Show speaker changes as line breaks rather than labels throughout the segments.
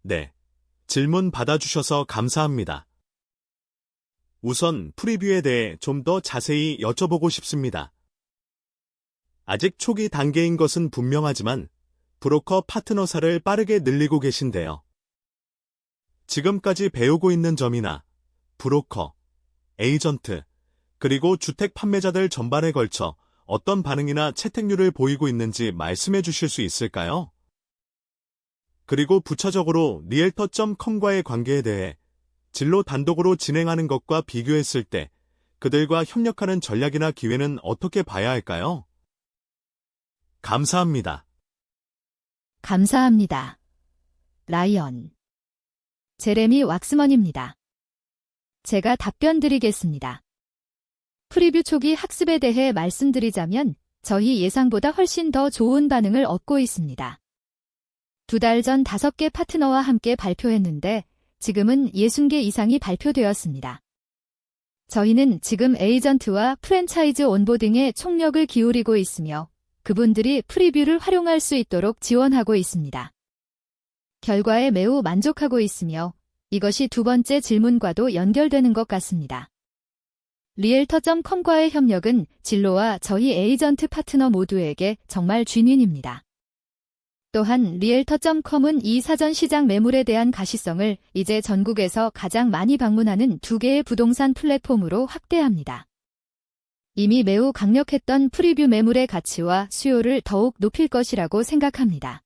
네, 질문 받아주셔서 감사합니다. 우선 프리뷰에 대해 좀 더 자세히 여쭤보고 싶습니다. 아직 초기 단계인 것은 분명하지만 브로커 파트너사를 빠르게 늘리고 계신데요. 지금까지 배우고 있는 점이나 브로커, 에이전트, 그리고 주택 판매자들 전반에 걸쳐 어떤 반응이나 채택률을 보이고 있는지 말씀해 주실 수 있을까요? 그리고 부차적으로 리얼터.com과의 관계에 대해 진로 단독으로 진행하는 것과 비교했을 때 그들과 협력하는 전략이나 기회는 어떻게 봐야 할까요? 감사합니다.
감사합니다. 라이언. 제레미 왁스먼입니다. 제가 답변 드리겠습니다. 프리뷰 초기 학습에 대해 말씀드리자면 저희 예상보다 훨씬 더 좋은 반응을 얻고 있습니다. 2달 전 5개 파트너와 함께 발표했는데 지금은 60개 이상이 발표되었습니다. 저희는 지금 에이전트와 프랜차이즈 온보딩에 총력을 기울이고 있으며 그분들이 프리뷰를 활용할 수 있도록 지원하고 있습니다. 결과에 매우 만족하고 있으며 이것이 두 번째 질문과도 연결되는 것 같습니다. 리얼터.com과의 협력은 진로와 저희 에이전트 파트너 모두에게 정말 윈윈입니다. 또한 리얼터.com은 이 사전 시장 매물에 대한 가시성을 이제 전국에서 가장 많이 방문하는 2개의 부동산 플랫폼으로 확대합니다. 이미 매우 강력했던 프리뷰 매물의 가치와 수요를 더욱 높일 것이라고 생각합니다.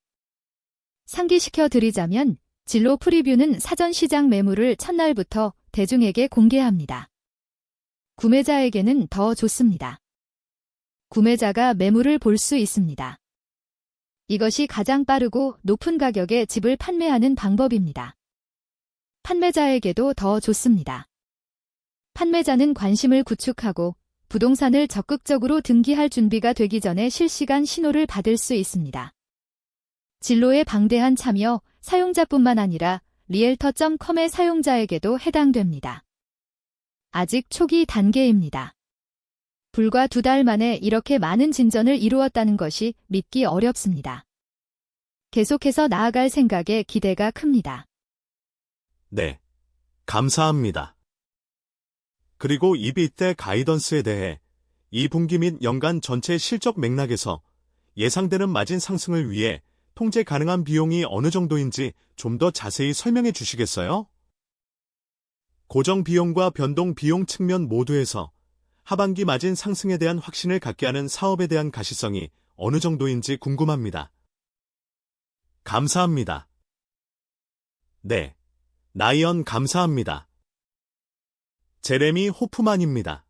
상기시켜 드리자면 진로 프리뷰는 사전 시장 매물을 첫날부터 대중에게 공개합니다. 구매자에게는 더 좋습니다. 구매자가 매물을 볼 수 있습니다. 이것이 가장 빠르고 높은 가격에 집을 판매하는 방법입니다. 판매자에게도 더 좋습니다. 판매자는 관심을 구축하고 부동산을 적극적으로 등기할 준비가 되기 전에 실시간 신호를 받을 수 있습니다. 진로의 방대한 참여, 사용자뿐만 아니라 리얼터.com의 사용자에게도 해당됩니다. 아직 초기 단계입니다. 불과 2달 만에 이렇게 많은 진전을 이루었다는 것이 믿기 어렵습니다. 계속해서 나아갈 생각에 기대가 큽니다.
네, 감사합니다. 그리고 이비때 가이던스에 대해 2분기 및 연간 전체 실적 맥락에서 예상되는 마진 상승을 위해 통제 가능한 비용이 어느 정도인지 좀 더 자세히 설명해 주시겠어요? 고정 비용과 변동 비용 측면 모두에서 하반기 마진 상승에 대한 확신을 갖게 하는 사업에 대한 가시성이 어느 정도인지 궁금합니다. 감사합니다. 네, 라이언 감사합니다. 제레미 호프만입니다.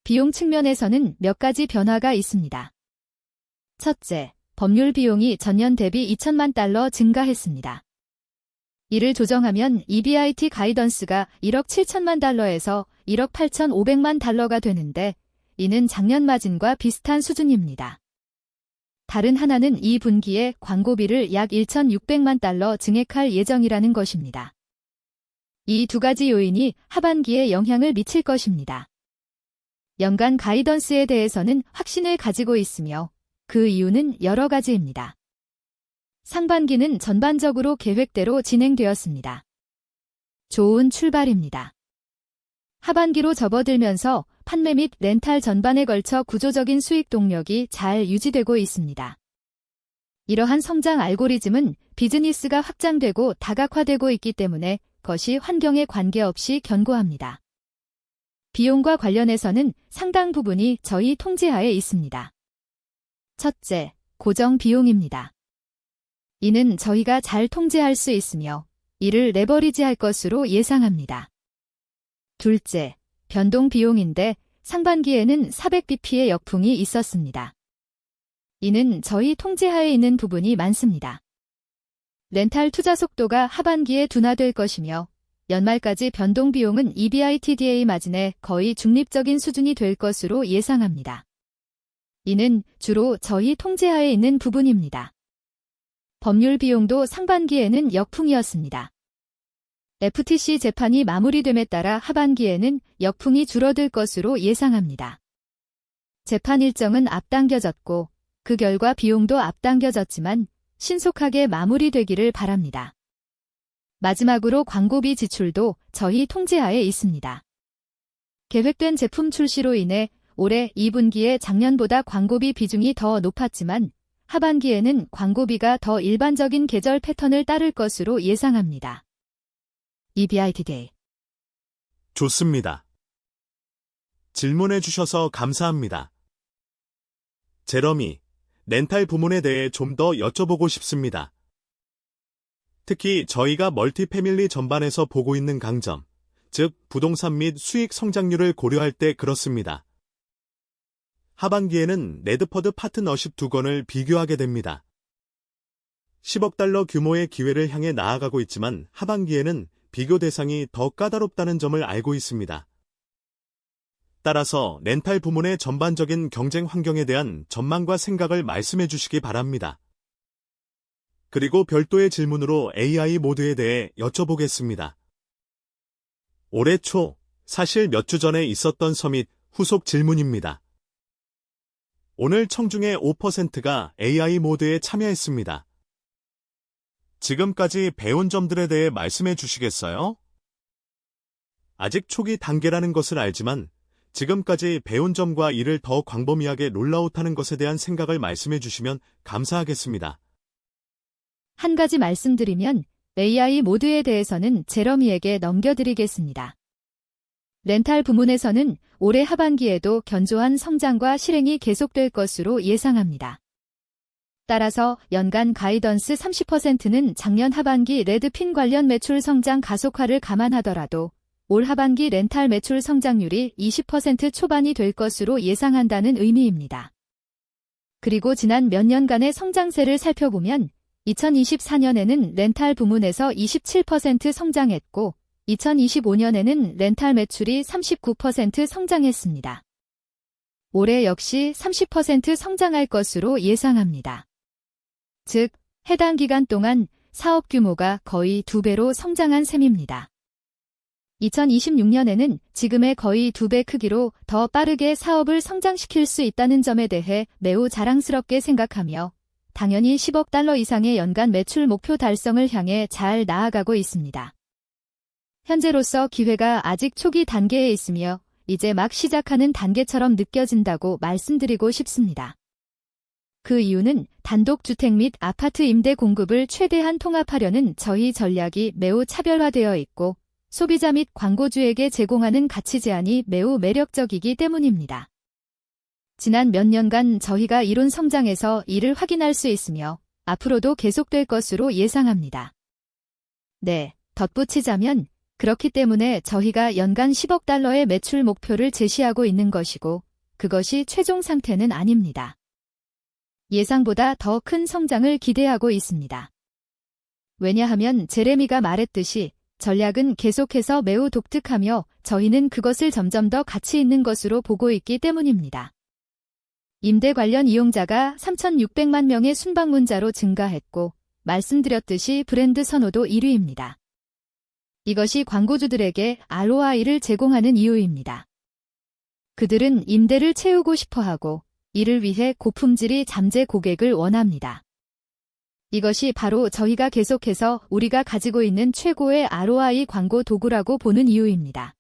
비용 측면에서는 몇 가지 변화가 있습니다. 첫째, 법률 비용이 전년 대비 $2,000만 증가했습니다. 이를 조정하면 EBIT 가이던스가 $1억 7천만 달러에서 $1억 8,500만 달러가 되는데 이는 작년 마진과 비슷한 수준입니다. 다른 하나는 2분기에 광고비를 약 1,600만 달러 증액할 예정이라는 것입니다. 이 두 가지 요인이 하반기에 영향을 미칠 것입니다. 연간 가이던스에 대해서는 확신을 가지고 있으며 그 이유는 여러 가지입니다. 상반기는 전반적으로 계획대로 진행되었습니다. 좋은 출발입니다. 하반기로 접어들면서 판매 및 렌탈 전반에 걸쳐 구조적인 수익 동력이 잘 유지되고 있습니다. 이러한 성장 알고리즘은 비즈니스가 확장되고 다각화되고 있기 때문에 것이 환경에 관계없이 견고합니다. 비용과 관련해서는 상당 부분이 저희 통제하에 있습니다. 첫째, 고정 비용입니다. 이는 저희가 잘 통제할 수 있으며 이를 레버리지할 것으로 예상합니다. 둘째, 변동 비용인데 상반기에는 400bp의 역풍이 있었습니다. 이는 저희 통제하에 있는 부분이 많습니다. 렌탈 투자 속도가 하반기에 둔화될 것이며 연말까지 변동 비용은 EBITDA 마진의 거의 중립적인 수준이 될 것으로 예상합니다. 이는 주로 저희 통제하에 있는 부분입니다. 법률 비용도 상반기에는 역풍이었습니다. FTC 재판이 마무리됨에 따라 하반기에는 역풍이 줄어들 것으로 예상합니다. 재판 일정은 앞당겨졌고 그 결과 비용도 앞당겨졌지만 신속하게 마무리되기를 바랍니다. 마지막으로 광고비 지출도 저희 통제하에 있습니다. 계획된 제품 출시로 인해 올해 2분기에 작년보다 광고비 비중이 더 높았지만 하반기에는 광고비가 더 일반적인 계절 패턴을 따를 것으로 예상합니다. EBITD
좋습니다. 질문해 주셔서 감사합니다. 제러미, 렌탈 부문에 대해 좀 더 여쭤보고 싶습니다. 특히 저희가 멀티패밀리 전반에서 보고 있는 강점, 즉 부동산 및 수익 성장률을 고려할 때 그렇습니다. 하반기에는 레드퍼드 파트너십 두 건을 비교하게 됩니다. 10억 달러 규모의 기회를 향해 나아가고 있지만 하반기에는 비교 대상이 더 까다롭다는 점을 알고 있습니다. 따라서 렌탈 부문의 전반적인 경쟁 환경에 대한 전망과 생각을 말씀해 주시기 바랍니다. 그리고 별도의 질문으로 AI 모드에 대해 여쭤보겠습니다. 올해 초, 사실 몇 주 전에 있었던 서밋 후속 질문입니다. 오늘 청중의 5%가 AI 모드에 참여했습니다. 지금까지 배운 점들에 대해 말씀해 주시겠어요? 아직 초기 단계라는 것을 알지만 지금까지 배운 점과 이를 더 광범위하게 롤아웃하는 것에 대한 생각을 말씀해 주시면 감사하겠습니다.
한 가지 말씀드리면 AI 모드에 대해서는 제러미에게 넘겨드리겠습니다. 렌탈 부문에서는 올해 하반기에도 견조한 성장과 실행이 계속될 것으로 예상합니다. 따라서 연간 가이던스 30%는 작년 하반기 레드핀 관련 매출 성장 가속화를 감안하더라도 올 하반기 렌탈 매출 성장률이 20% 초반이 될 것으로 예상한다는 의미입니다. 그리고 지난 몇 년간의 성장세를 살펴보면 2024년에는 렌탈 부문에서 27% 성장했고 2025년에는 렌탈 매출이 39% 성장했습니다. 올해 역시 30% 성장할 것으로 예상합니다. 즉, 해당 기간 동안 사업 규모가 거의 2배로 성장한 셈입니다. 2026년에는 지금의 거의 2배 크기로 더 빠르게 사업을 성장시킬 수 있다는 점에 대해 매우 자랑스럽게 생각하며 당연히 10억 달러 이상의 연간 매출 목표 달성을 향해 잘 나아가고 있습니다. 현재로서 기회가 아직 초기 단계에 있으며 이제 막 시작하는 단계처럼 느껴진다고 말씀드리고 싶습니다. 그 이유는 단독주택 및 아파트 임대 공급을 최대한 통합하려는 저희 전략이 매우 차별화되어 있고 소비자 및 광고주에게 제공하는 가치 제한이 매우 매력적이기 때문입니다. 지난 몇 년간 저희가 이룬 성장에서 이를 확인할 수 있으며 앞으로도 계속될 것으로 예상합니다. 네, 덧붙이자면 그렇기 때문에 저희가 연간 10억 달러의 매출 목표를 제시하고 있는 것이고 그것이 최종 상태는 아닙니다. 예상보다 더 큰 성장을 기대하고 있습니다. 왜냐하면 제레미가 말했듯이 전략은 계속해서 매우 독특하며 저희는 그것을 점점 더 가치 있는 것으로 보고 있기 때문입니다. 임대 관련 이용자가 3,600만 명의 순방문자로 증가했고 말씀드렸듯이 브랜드 선호도 1위입니다. 이것이 광고주들에게 ROI를 제공하는 이유입니다. 그들은 임대를 채우고 싶어하고 이를 위해 고품질이 잠재 고객을 원합니다. 이것이 바로 저희가 계속해서 우리가 가지고 있는 최고의 ROI 광고 도구라고 보는 이유입니다.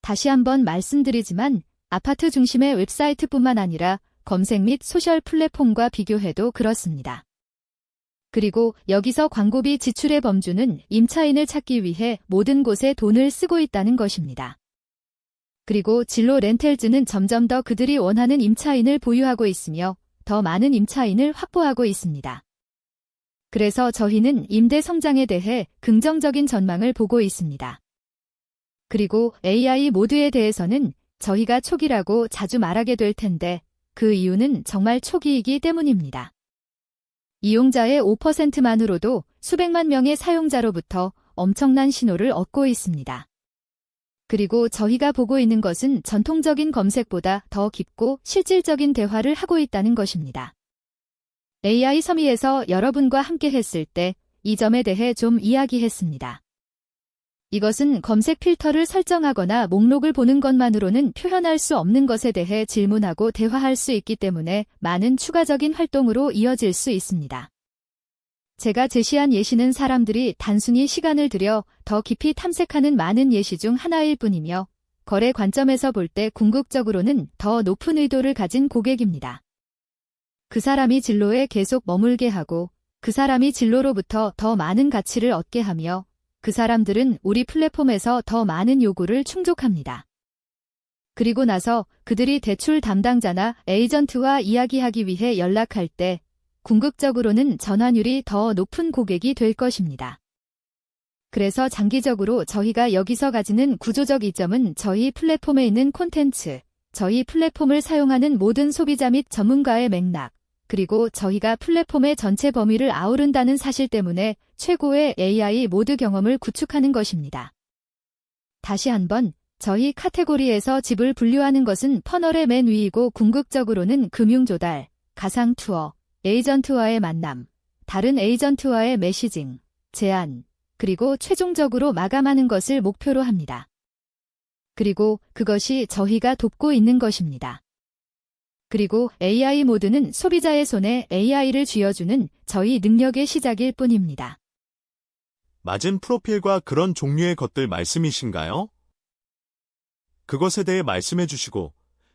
다시 한번 말씀드리지만 아파트 중심의 웹사이트뿐만 아니라 검색 및 소셜 플랫폼과 비교해도 그렇습니다. 그리고 여기서 광고비 지출의 범주는 임차인을 찾기 위해 모든 곳에 돈을 쓰고 있다는 것입니다. 그리고 진로 렌텔즈는 점점 더 그들이 원하는 임차인을 보유하고 있으며 더 많은 임차인을 확보하고 있습니다. 그래서 저희는 임대 성장에 대해 긍정적인 전망을 보고 있습니다. 그리고 AI 모드에 대해서는 저희가 초기라고 자주 말하게 될 텐데 그 이유는 정말 초기이기 때문입니다. 이용자의 5%만으로도 수백만 명의 사용자로부터 엄청난 신호를 얻고 있습니다. 그리고 저희가 보고 있는 것은 전통적인 검색보다 더 깊고 실질적인 대화를 하고 있다는 것입니다. AI 서미에서 여러분과 함께 했을 때 이 점에 대해 좀 이야기했습니다. 이것은 검색 필터를 설정하거나 목록을 보는 것만으로는 표현할 수 없는 것에 대해 질문하고 대화할 수 있기 때문에 많은 추가적인 활동으로 이어질 수 있습니다. 제가 제시한 예시는 사람들이 단순히 시간을 들여 더 깊이 탐색하는 많은 예시 중 하나일 뿐이며 거래 관점에서 볼 때 궁극적으로는 더 높은 의도를 가진 고객입니다. 그 사람이 진로에 계속 머물게 하고 그 사람이 진로로부터 더 많은 가치를 얻게 하며 그 사람들은 우리 플랫폼에서 더 많은 요구를 충족합니다. 그리고 나서 그들이 대출 담당자나 에이전트와 이야기하기 위해 연락할 때 궁극적으로는 전환율이 더 높은 고객이 될 것입니다. 그래서 장기적으로 저희가 여기서 가지는 구조적 이점은 저희 플랫폼에 있는 콘텐츠, 저희 플랫폼을 사용하는 모든 소비자 및 전문가의 맥락, 그리고 저희가 플랫폼의 전체 범위를 아우른다는 사실 때문에 최고의 AI 모드 경험을 구축하는 것입니다. 다시 한번, 저희 카테고리에서 집을 분류하는 것은 퍼널의 맨 위이고 궁극적으로는 금융 조달, 가상 투어, 에이전트와의 만남, 다른 에이전트와의 메시징, 제안, 그리고 최종적으로 마감하는 것을 목표로 합니다. 그리고 그것이 저희가 돕고 있는 것입니다. 그리고 AI 모드는 소비자의 손에 AI를 쥐어주는 저희 능력의 시작일 뿐입니다.
맞은 프로필과 그런 종류의 것들 말씀이신가요? 그것에 대해 말씀해 주시고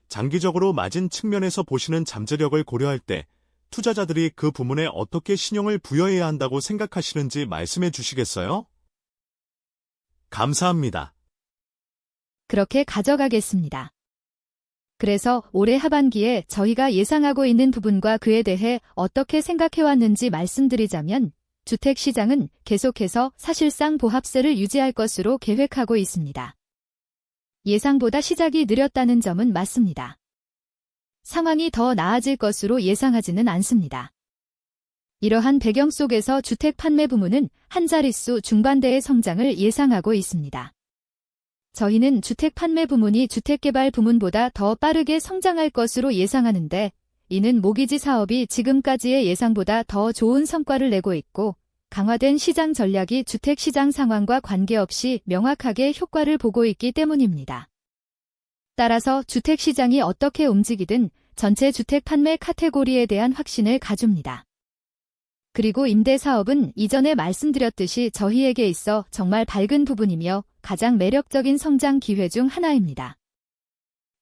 장기적으로 맞은 측면에서 보시는 잠재력을 고려할 때 투자자들이 그 부문에 어떻게 신용을 부여해야 한다고 생각하시는지 말씀해 주시겠어요? 감사합니다.
그렇게 가져가겠습니다. 그래서 올해 하반기에 저희가 예상하고 있는 부분과 그에 대해 어떻게 생각해왔는지 말씀드리자면 주택시장은 계속해서 사실상 보합세를 유지할 것으로 계획하고 있습니다. 예상보다 시작이 느렸다는 점은 맞습니다. 상황이 더 나아질 것으로 예상하지는 않습니다. 이러한 배경 속에서 주택 판매 부문은 한 자릿수 중반대의 성장을 예상하고 있습니다. 저희는 주택 판매 부문이 주택개발 부문보다 더 빠르게 성장할 것으로 예상하는데 이는 모기지 사업이 지금까지의 예상보다 더 좋은 성과를 내고 있고 강화된 시장 전략이 주택시장 상황과 관계없이 명확하게 효과를 보고 있기 때문입니다. 따라서 주택시장이 어떻게 움직이든 전체 주택 판매 카테고리에 대한 확신을 가줍니다. 그리고 임대사업은 이전에 말씀드렸듯이 저희에게 있어 정말 밝은 부분이며 가장 매력적인 성장 기회 중 하나입니다.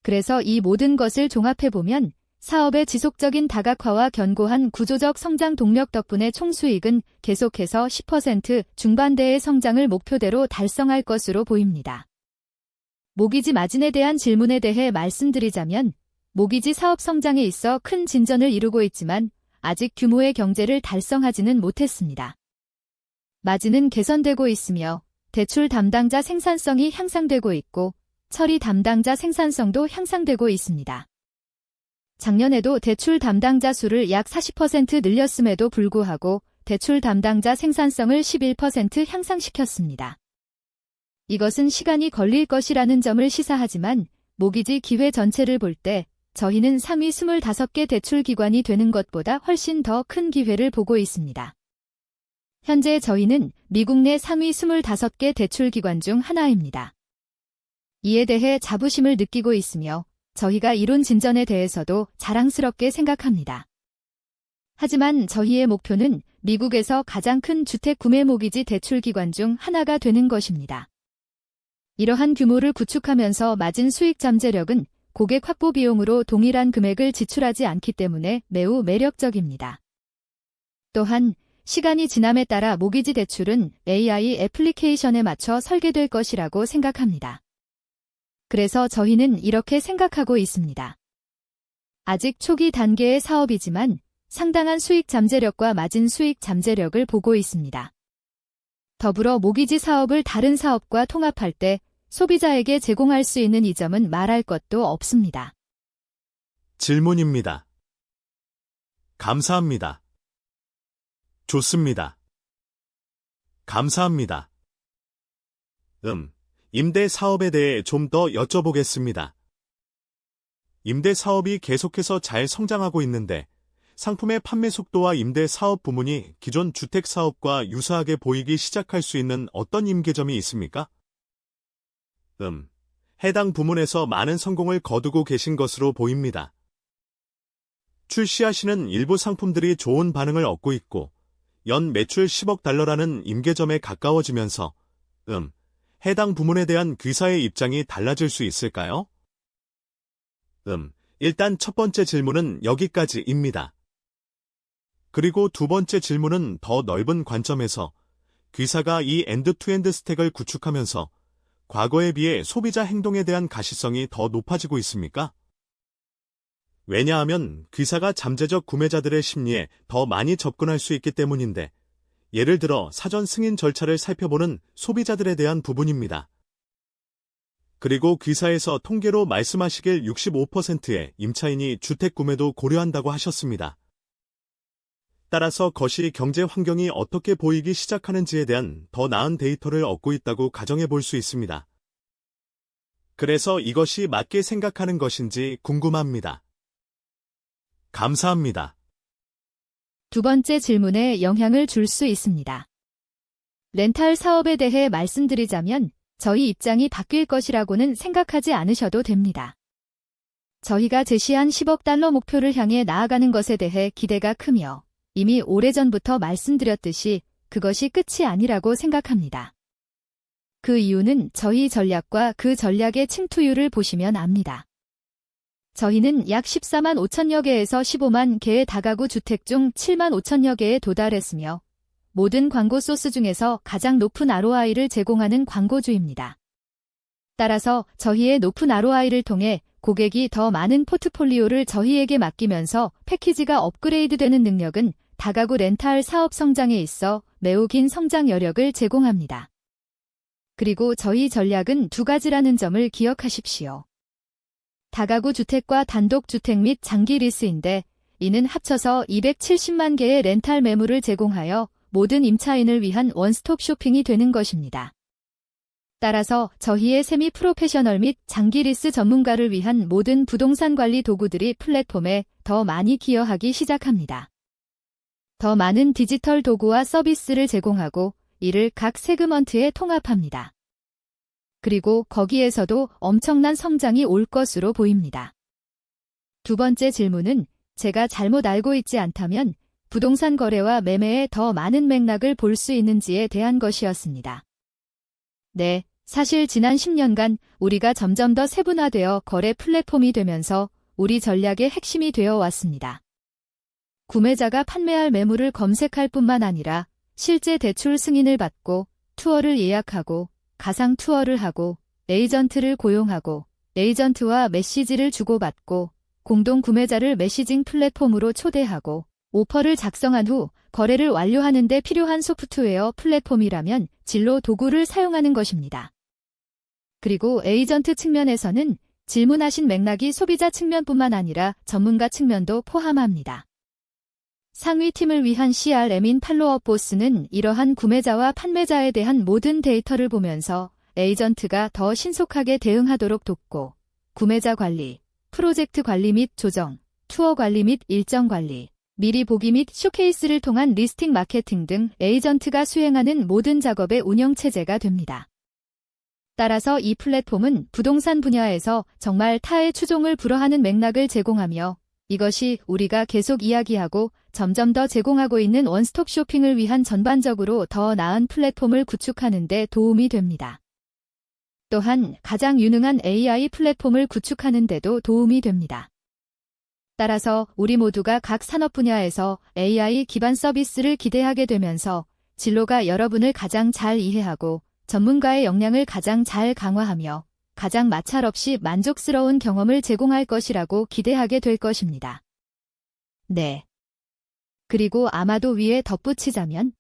그래서 이 모든 것을 종합해보면 사업의 지속적인 다각화와 견고한 구조적 성장 동력 덕분에 총수익은 계속해서 10% 중반대의 성장을 목표대로 달성할 것으로 보입니다. 모기지 마진에 대한 질문에 대해 말씀드리자면 모기지 사업 성장에 있어 큰 진전을 이루고 있지만 아직 규모의 경제를 달성하지는 못했습니다. 마진은 개선되고 있으며 대출 담당자 생산성이 향상되고 있고 처리 담당자 생산성도 향상되고 있습니다. 작년에도 대출 담당자 수를 약 40% 늘렸음에도 불구하고 대출 담당자 생산성을 11% 향상시켰습니다. 이것은 시간이 걸릴 것이라는 점을 시사하지만 모기지 기회 전체를 볼 때 저희는 상위 25개 대출 기관이 되는 것보다 훨씬 더 큰 기회를 보고 있습니다. 현재 저희는 미국 내 상위 25개 대출 기관 중 하나입니다. 이에 대해 자부심을 느끼고 있으며 저희가 이룬 진전에 대해서도 자랑스럽게 생각합니다. 하지만 저희의 목표는 미국에서 가장 큰 주택 구매 모기지 대출 기관 중 하나가 되는 것입니다. 이러한 규모를 구축하면서 마진 수익 잠재력은 고객 확보 비용으로 동일한 금액을 지출하지 않기 때문에 매우 매력적입니다. 또한 시간이 지남에 따라 모기지 대출은 AI 애플리케이션에 맞춰 설계될 것이라고 생각합니다. 그래서 저희는 이렇게 생각하고 있습니다. 아직 초기 단계의 사업이지만 상당한 수익 잠재력과 마진 수익 잠재력을 보고 있습니다. 더불어 모기지 사업을 다른 사업과 통합할 때 소비자에게 제공할 수 있는 이점은 말할 것도 없습니다.
질문입니다. 감사합니다. 좋습니다. 감사합니다. 임대 사업에 대해 좀 더 여쭤보겠습니다. 임대 사업이 계속해서 잘 성장하고 있는데 상품의 판매 속도와 임대 사업 부문이 기존 주택 사업과 유사하게 보이기 시작할 수 있는 어떤 임계점이 있습니까? 해당 부문에서 많은 성공을 거두고 계신 것으로 보입니다. 출시하시는 일부 상품들이 좋은 반응을 얻고 있고 연 매출 10억 달러라는 임계점에 가까워지면서 해당 부문에 대한 귀사의 입장이 달라질 수 있을까요? 일단 첫 번째 질문은 여기까지입니다. 그리고 두 번째 질문은 더 넓은 관점에서 귀사가 이 엔드-투-엔드 스택을 구축하면서 과거에 비해 소비자 행동에 대한 가시성이 더 높아지고 있습니까? 왜냐하면 귀사가 잠재적 구매자들의 심리에 더 많이 접근할 수 있기 때문인데, 예를 들어 사전 승인 절차를 살펴보는 소비자들에 대한 부분입니다. 그리고 귀사에서 통계로 말씀하시길 65%의 임차인이 주택 구매도 고려한다고 하셨습니다. 따라서 거시 경제 환경이 어떻게 보이기 시작하는지에 대한 더 나은 데이터를 얻고 있다고 가정해 볼 수 있습니다. 그래서 이것이 맞게 생각하는 것인지 궁금합니다. 감사합니다.
두 번째 질문에 영향을 줄 수 있습니다. 렌탈 사업에 대해 말씀드리자면 저희 입장이 바뀔 것이라고는 생각하지 않으셔도 됩니다. 저희가 제시한 10억 달러 목표를 향해 나아가는 것에 대해 기대가 크며 이미 오래전부터 말씀드렸듯이 그것이 끝이 아니라고 생각합니다. 그 이유는 저희 전략과 그 전략의 침투율을 보시면 압니다. 저희는 약 14만 5천여 개에서 15만 개의 다가구 주택 중 7만 5천여 개에 도달했으며 모든 광고 소스 중에서 가장 높은 ROI를 제공하는 광고주입니다. 따라서 저희의 높은 ROI를 통해 고객이 더 많은 포트폴리오를 저희에게 맡기면서 패키지가 업그레이드되는 능력은 다가구 렌탈 사업 성장에 있어 매우 긴 성장 여력을 제공합니다. 그리고 저희 전략은 두 가지라는 점을 기억하십시오. 다가구 주택과 단독 주택 및 장기 리스인데 이는 합쳐서 270만 개의 렌탈 매물을 제공하여 모든 임차인을 위한 원스톱 쇼핑이 되는 것입니다. 따라서 저희의 세미 프로페셔널 및 장기 리스 전문가를 위한 모든 부동산 관리 도구들이 플랫폼에 더 많이 기여하기 시작합니다. 더 많은 디지털 도구와 서비스를 제공하고 이를 각 세그먼트에 통합합니다. 그리고 거기에서도 엄청난 성장이 올 것으로 보입니다. 두 번째 질문은 제가 잘못 알고 있지 않다면 부동산 거래와 매매에 더 많은 맥락을 볼 수 있는지에 대한 것이었습니다. 네, 사실 지난 10년간 우리가 점점 더 세분화되어 거래 플랫폼이 되면서 우리 전략의 핵심이 되어 왔습니다. 구매자가 판매할 매물을 검색할 뿐만 아니라 실제 대출 승인을 받고 투어를 예약하고 가상 투어를 하고 에이전트를 고용하고 에이전트와 메시지를 주고받고 공동 구매자를 메시징 플랫폼으로 초대하고 오퍼를 작성한 후 거래를 완료하는 데 필요한 소프트웨어 플랫폼이라면 진로 도구를 사용하는 것입니다. 그리고 에이전트 측면에서는 질문하신 맥락이 소비자 측면뿐만 아니라 전문가 측면도 포함합니다. 상위팀을 위한 CRM인 팔로업 보스는 이러한 구매자와 판매자에 대한 모든 데이터를 보면서 에이전트가 더 신속하게 대응하도록 돕고 구매자 관리, 프로젝트 관리 및 조정, 투어 관리 및 일정 관리, 미리 보기 및 쇼케이스를 통한 리스팅 마케팅 등 에이전트가 수행하는 모든 작업의 운영체제가 됩니다. 따라서 이 플랫폼은 부동산 분야에서 정말 타의 추종을 불허하는 맥락을 제공하며 이것이 우리가 계속 이야기하고 점점 더 제공하고 있는 원스톱 쇼핑을 위한 전반적으로 더 나은 플랫폼을 구축하는 데 도움이 됩니다. 또한 가장 유능한 AI 플랫폼을 구축하는 데도 도움이 됩니다. 따라서 우리 모두가 각 산업 분야에서 AI 기반 서비스를 기대하게 되면서 진로가 여러분을 가장 잘 이해하고 전문가의 역량을 가장 잘 강화하며 가장 마찰 없이 만족스러운 경험을 제공할 것이라고 기대하게 될 것입니다. 네. 그리고 아마도 위에 덧붙이자면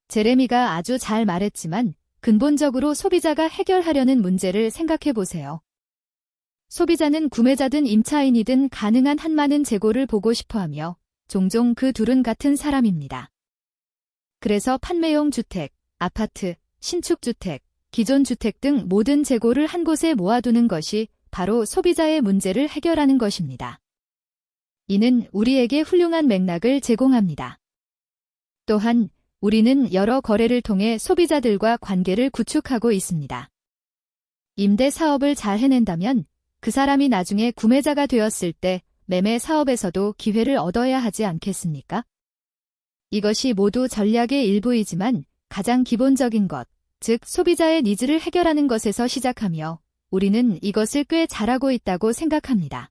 제레미가 아주 잘 말했지만 근본적으로 소비자가 해결하려는 문제를 생각해 보세요. 소비자는 구매자든 임차인이든 가능한 한 많은 재고를 보고 싶어하며 종종 그 둘은 같은 사람입니다. 그래서 판매용 주택, 아파트, 신축 주택, 기존 주택 등 모든 재고를 한 곳에 모아두는 것이 바로 소비자의 문제를 해결하는 것입니다. 이는 우리에게 훌륭한 맥락을 제공합니다. 또한 우리는 여러 거래를 통해 소비자들과 관계를 구축하고 있습니다. 임대 사업을 잘 해낸다면 그 사람이 나중에 구매자가 되었을 때 매매 사업에서도 기회를 얻어야 하지 않겠습니까? 이것이 모두 전략의 일부이지만 가장 기본적인 것, 즉 소비자의 니즈를 해결하는 것에서 시작하며 우리는 이것을 꽤 잘하고 있다고 생각합니다.